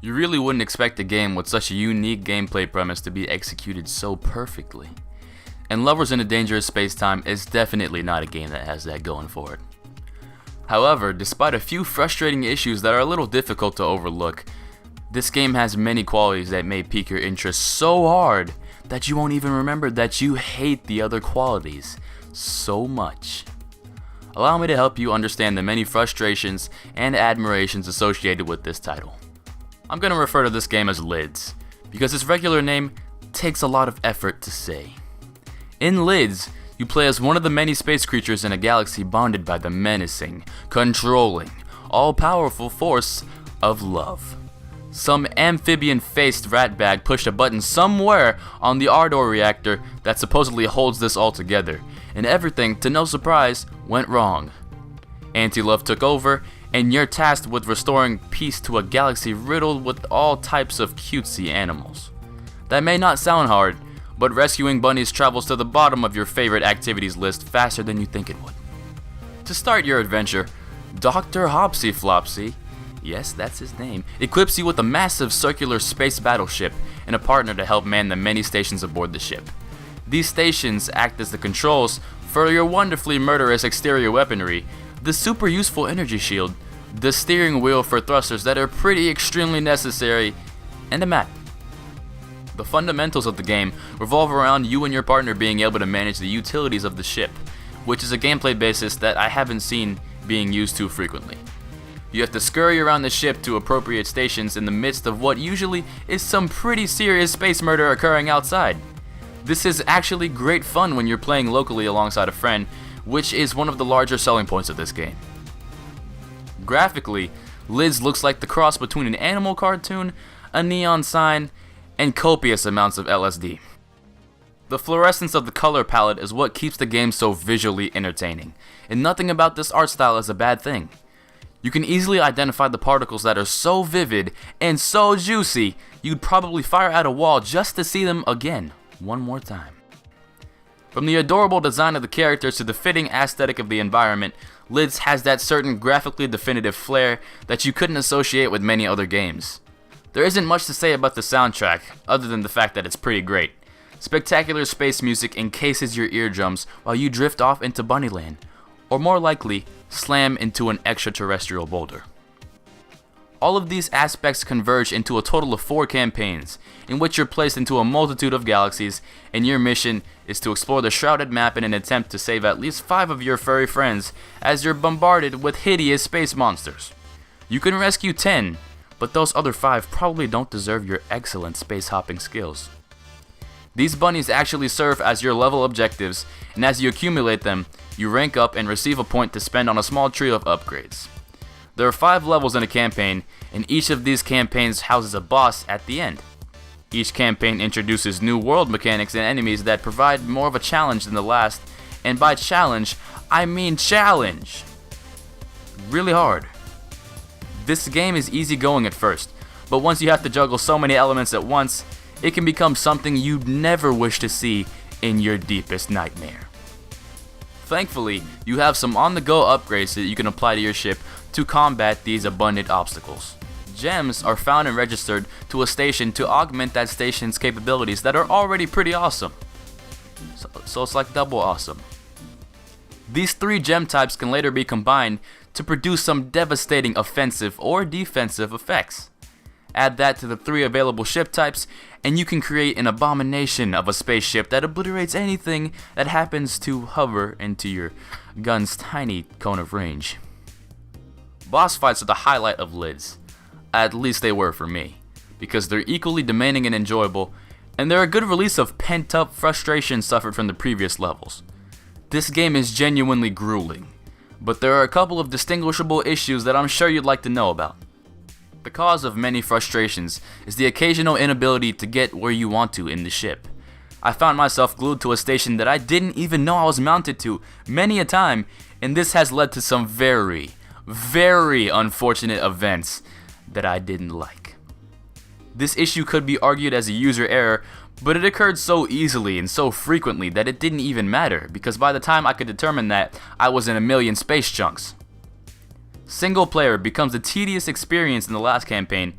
You really wouldn't expect a game with such a unique gameplay premise to be executed so perfectly. And Lovers in a Dangerous Spacetime is definitely not a game that has that going for it. However, despite a few frustrating issues that are a little difficult to overlook, this game has many qualities that may pique your interest so hard that you won't even remember that you hate the other qualities so much. Allow me to help you understand the many frustrations and admirations associated with this title. I'm going to refer to this game as Lids, because its regular name takes a lot of effort to say. In Lids, you play as one of the many space creatures in a galaxy bonded by the menacing, controlling, all-powerful force of love. Some amphibian-faced ratbag pushed a button somewhere on the Ardor reactor that supposedly holds this all together, and everything, to no surprise, went wrong. Anti-love took over, and you're tasked with restoring peace to a galaxy riddled with all types of cutesy animals. That may not sound hard, but rescuing bunnies travels to the bottom of your favorite activities list faster than you think it would. To start your adventure, Dr. Hopsy Flopsy, yes, that's his name, equips you with a massive circular space battleship and a partner to help man the many stations aboard the ship. These stations act as the controls for your wonderfully murderous exterior weaponry, the super useful energy shield, the steering wheel for thrusters that are pretty extremely necessary, and a map. The fundamentals of the game revolve around you and your partner being able to manage the utilities of the ship, which is a gameplay basis that I haven't seen being used too frequently. You have to scurry around the ship to appropriate stations in the midst of what usually is some pretty serious space murder occurring outside. This is actually great fun when you're playing locally alongside a friend, which is one of the larger selling points of this game. Graphically, Lids looks like the cross between an animal cartoon, a neon sign, and copious amounts of LSD. The fluorescence of the color palette is what keeps the game so visually entertaining, and nothing about this art style is a bad thing. You can easily identify the particles that are so vivid and so juicy, you'd probably fire at a wall just to see them again, one more time. From the adorable design of the characters to the fitting aesthetic of the environment, Lids has that certain graphically definitive flair that you couldn't associate with many other games. There isn't much to say about the soundtrack, other than the fact that it's pretty great. Spectacular space music encases your eardrums while you drift off into Bunnyland, or more likely, slam into an extraterrestrial boulder. All of these aspects converge into a total of 4 campaigns, in which you're placed into a multitude of galaxies, and your mission is to explore the shrouded map in an attempt to save at least 5 of your furry friends as you're bombarded with hideous space monsters. You can rescue 10, but those other 5 probably don't deserve your excellent space hopping skills. These bunnies actually serve as your level objectives, and as you accumulate them, you rank up and receive a point to spend on a small tree of upgrades. There are 5 levels in a campaign, and each of these campaigns houses a boss at the end. Each campaign introduces new world mechanics and enemies that provide more of a challenge than the last, and by challenge, I mean challenge! Really hard. This game is easygoing at first, but once you have to juggle so many elements at once, it can become something you'd never wish to see in your deepest nightmare. Thankfully, you have some on-the-go upgrades that you can apply to your ship to combat these abundant obstacles. Gems are found and registered to a station to augment that station's capabilities that are already pretty awesome. So it's like double awesome. These 3 gem types can later be combined to produce some devastating offensive or defensive effects. Add that to the 3 available ship types, and you can create an abomination of a spaceship that obliterates anything that happens to hover into your gun's tiny cone of range. Boss fights are the highlight of Lids. At least they were for me, because they're equally demanding and enjoyable, and they're a good release of pent-up frustration suffered from the previous levels. This game is genuinely grueling, but there are a couple of distinguishable issues that I'm sure you'd like to know about. The cause of many frustrations is the occasional inability to get where you want to in the ship. I found myself glued to a station that I didn't even know I was mounted to many a time, and this has led to some very, very unfortunate events that I didn't like. This issue could be argued as a user error, but it occurred so easily and so frequently that it didn't even matter, because by the time I could determine that, I was in a million space chunks. Single player becomes a tedious experience in the last campaign,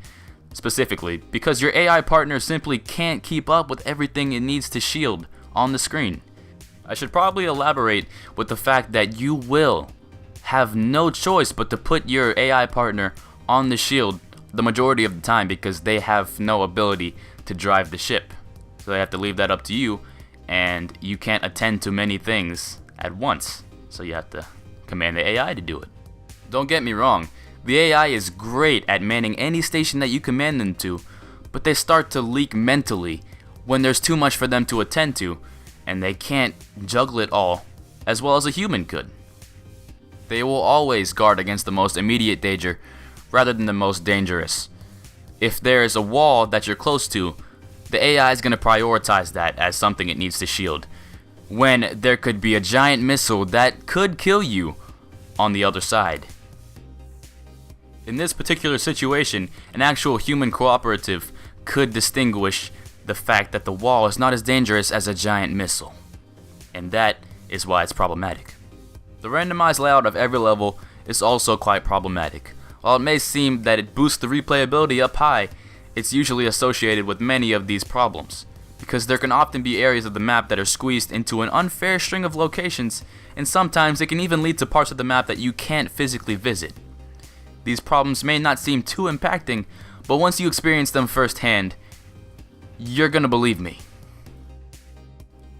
specifically, because your AI partner simply can't keep up with everything it needs to shield on the screen. I should probably elaborate with the fact that you will have no choice but to put your AI partner on the shield the majority of the time because they have no ability to drive the ship. So they have to leave that up to you, and you can't attend to many things at once. So you have to command the AI to do it. Don't get me wrong, the AI is great at manning any station that you command them to, but they start to leak mentally when there's too much for them to attend to, and they can't juggle it all as well as a human could. They will always guard against the most immediate danger rather than the most dangerous. If there is a wall that you're close to, the AI is going to prioritize that as something it needs to shield, when there could be a giant missile that could kill you on the other side. In this particular situation, an actual human cooperative could distinguish the fact that the wall is not as dangerous as a giant missile, and that is why it's problematic. The randomized layout of every level is also quite problematic. While it may seem that it boosts the replayability up high, it's usually associated with many of these problems, because there can often be areas of the map that are squeezed into an unfair string of locations, and sometimes it can even lead to parts of the map that you can't physically visit. These problems may not seem too impacting, but once you experience them firsthand, you're gonna believe me.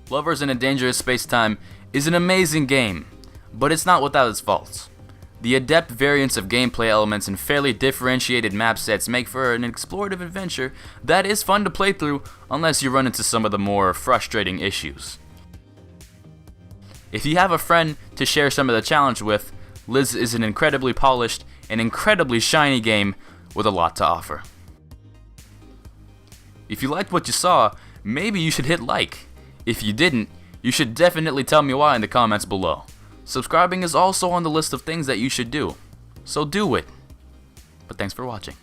Lovers in a Dangerous Spacetime is an amazing game, but it's not without its faults. The adept variance of gameplay elements and fairly differentiated map sets make for an explorative adventure that is fun to play through unless you run into some of the more frustrating issues. If you have a friend to share some of the challenge with, Liz is an incredibly polished and incredibly shiny game with a lot to offer. If you liked what you saw, maybe you should hit like. If you didn't, you should definitely tell me why in the comments below. Subscribing is also on the list of things that you should do, so do it. But thanks for watching.